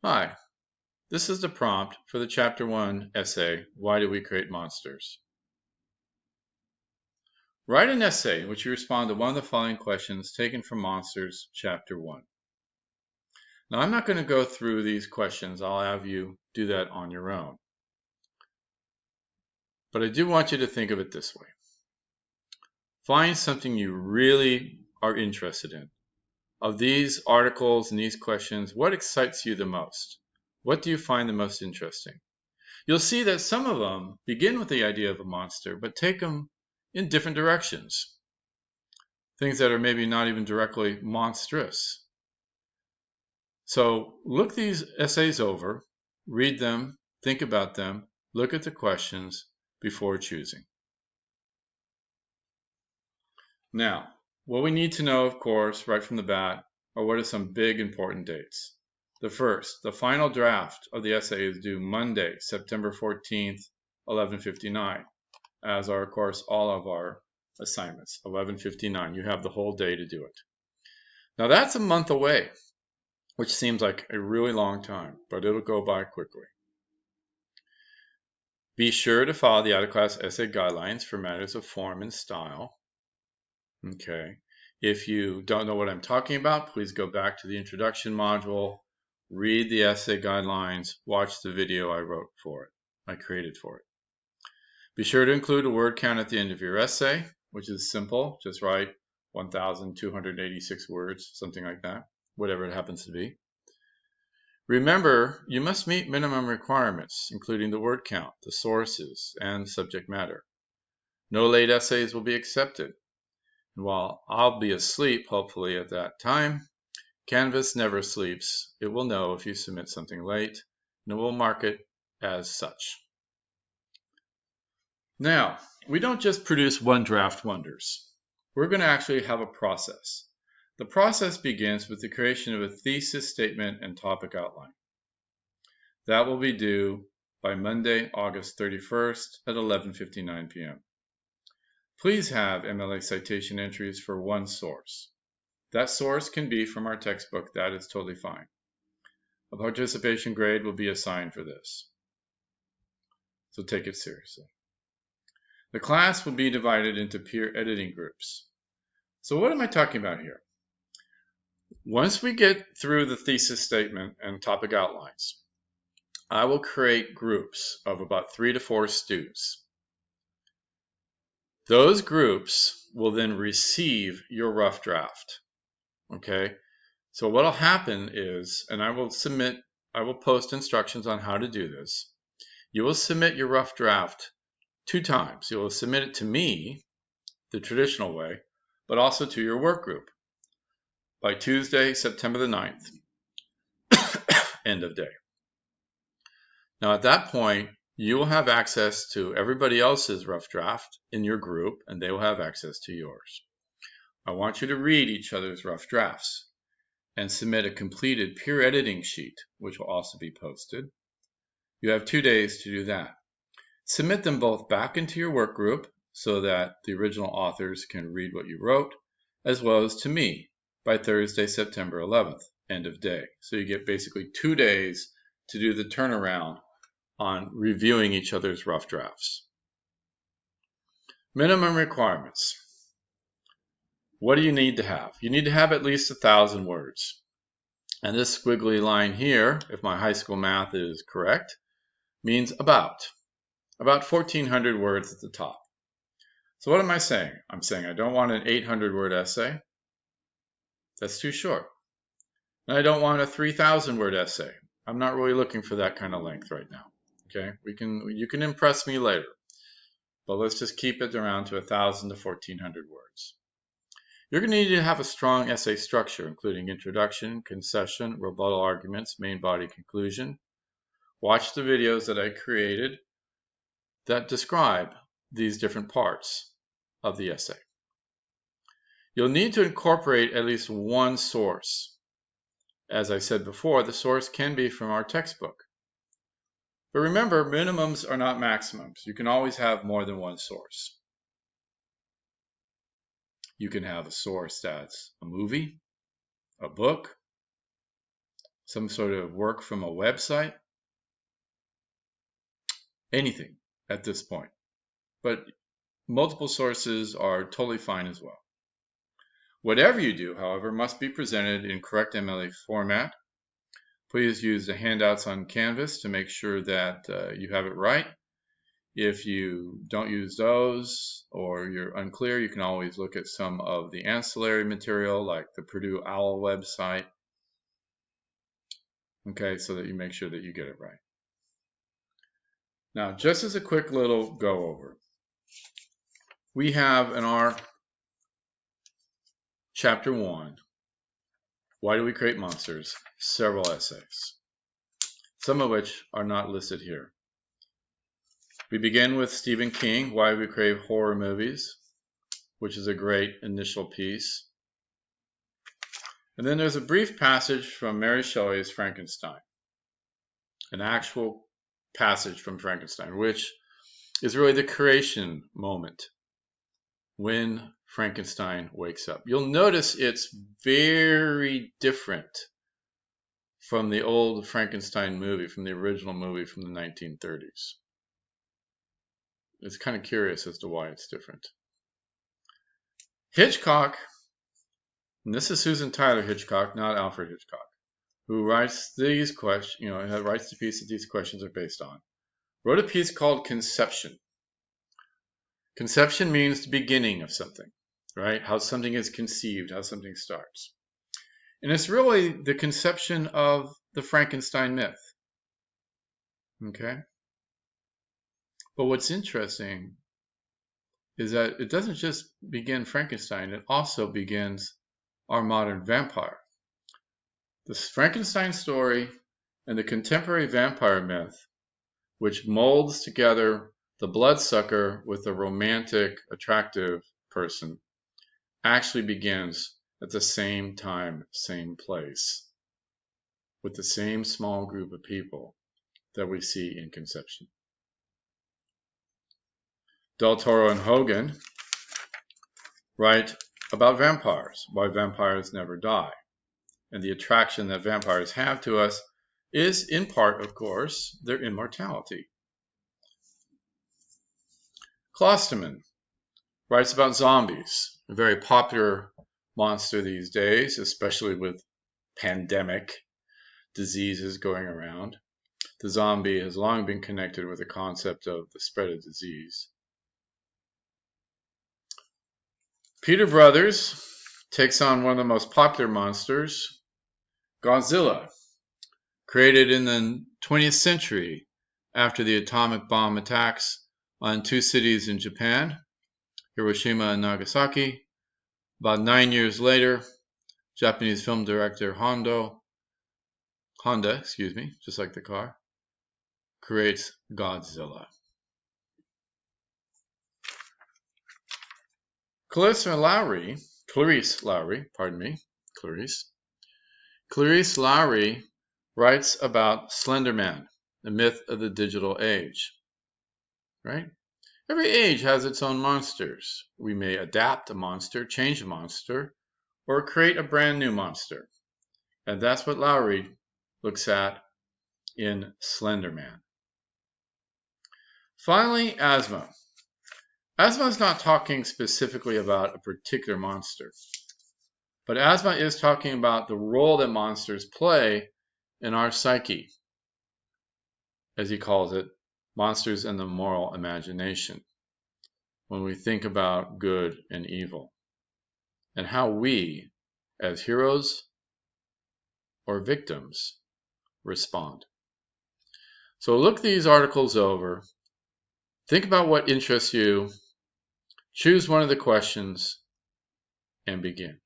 Hi, this is the prompt for the Chapter 1 essay, Why Do We Create Monsters? Write an essay in which you respond to one of the following questions taken from Monsters, Chapter 1. Now, I'm not going to go through these questions. I'll have you do that on your own. But I do want you to think of it this way. Find something you really are interested in. Of these articles and these questions, what excites you the most? What do you find the most interesting? You'll see that some of them begin with the idea of a monster, but take them in different directions. Things that are maybe not even directly monstrous. So look these essays over, read them, think about them, look at the questions before choosing. Now, what we need to know, of course, right from the bat, are what are some big important dates. The first, the final draft of the essay is due Monday, September 14th, 11:59, as are, of course, all of our assignments, 11:59. You have the whole day to do it. Now, that's a month away, which seems like a really long time, but it'll go by quickly. Be sure to follow the out-of-class essay guidelines for matters of form and style. Okay. If you don't know what I'm talking about, please go back to the introduction module, read the essay guidelines, watch the video I created for it. Be sure to include a word count at the end of your essay, which is simple. Just write 1,286 words, something like that, whatever it happens to be. Remember, you must meet minimum requirements, including the word count, the sources, and subject matter. No late essays will be accepted. And while I'll be asleep, hopefully, at that time, Canvas never sleeps. It will know if you submit something late, and it will mark it as such. Now, we don't just produce one draft wonders. We're going to actually have a process. The process begins with the creation of a thesis statement and topic outline. That will be due by Monday, August 31st at 11:59 p.m. Please have MLA citation entries for one source. That source can be from our textbook. That is totally fine. A participation grade will be assigned for this. So take it seriously. The class will be divided into peer editing groups. So what am I talking about here? Once we get through the thesis statement and topic outlines, I will create groups of about 3 to 4 students. Those groups will then receive your rough draft. Okay? So what will happen is, and I will post instructions on how to do this. You will submit your rough draft 2 times. You will submit it to me, the traditional way, but also to your work group by Tuesday, September the 9th, end of day. Now at that point, you will have access to everybody else's rough draft in your group, and they will have access to yours. I want you to read each other's rough drafts and submit a completed peer editing sheet, which will also be posted. You have 2 days to do that. Submit them both back into your work group so that the original authors can read what you wrote, as well as to me by Thursday, September 11th, end of day. So you get basically 2 days to do the turnaround on reviewing each other's rough drafts. Minimum requirements. What do you need to have? You need to have at least 1,000 words. And this squiggly line here, if my high school math is correct, means about 1,400 words at the top. So what am I saying? I'm saying I don't want an 800-word essay. That's too short. And I don't want a 3,000-word essay. I'm not really looking for that kind of length right now. Okay, you can impress me later, but let's just keep it around to 1,000 to 1,400 words. You're going to need to have a strong essay structure, including introduction, concession, rebuttal arguments, main body, conclusion. Watch the videos that I created that describe these different parts of the essay. You'll need to incorporate at least one source. As I said before, the source can be from our textbook. But remember, minimums are not maximums. You can always have more than one source. You can have a source that's a movie, a book, some sort of work from a website, anything at this point. But multiple sources are totally fine as well. Whatever you do, however, must be presented in correct MLA format. Please use the handouts on Canvas to make sure that you have it right. If you don't use those or you're unclear, you can always look at some of the ancillary material like the Purdue OWL website. Okay, so that you make sure that you get it right. Now, just as a quick little go over, we have in our Chapter 1, Why Do We Create Monsters? Several essays, some of which are not listed here. We begin with Stephen King, Why We Crave Horror Movies, which is a great initial piece. And then there's a brief passage from Mary Shelley's Frankenstein, an actual passage from Frankenstein, which is really the creation moment when Frankenstein wakes up. You'll notice it's very different from the old Frankenstein movie, from the original movie from the 1930s. It's kind of curious as to why it's different. Hitchcock, and this is Susan Tyler Hitchcock, not Alfred Hitchcock, who writes these questions, writes the piece that these questions are based on, wrote a piece called Conception. Conception means the beginning of something, right? How something is conceived, how something starts. And it's really the conception of the Frankenstein myth. Okay? But what's interesting is that it doesn't just begin Frankenstein, it also begins our modern vampire. The Frankenstein story and the contemporary vampire myth, which molds together the bloodsucker with the romantic, attractive person, actually begins at the same time, same place, with the same small group of people that we see in Conception. Del Toro and Hogan write about vampires, why vampires never die. And the attraction that vampires have to us is, in part, of course, their immortality. Klosterman writes about zombies, a very popular monster these days, especially with pandemic diseases going around. The zombie has long been connected with the concept of the spread of disease. Peter Brothers takes on one of the most popular monsters, Godzilla, created in the 20th century after the atomic bomb attacks on two cities in Japan, Hiroshima and Nagasaki. About 9 years later, Japanese film director Honda, just like the car, creates Godzilla. Clarice Lowry writes about Slender Man, the myth of the digital age. Right? Every age has its own monsters. We may adapt a monster, change a monster, or create a brand new monster. And that's what Lowry looks at in Slender Man. Finally, Asma. Asma is not talking specifically about a particular monster, but Asma is talking about the role that monsters play in our psyche, as he calls it, monsters in the moral imagination, when we think about good and evil, and how we, as heroes or victims, respond. So look these articles over, think about what interests you, choose one of the questions, and begin.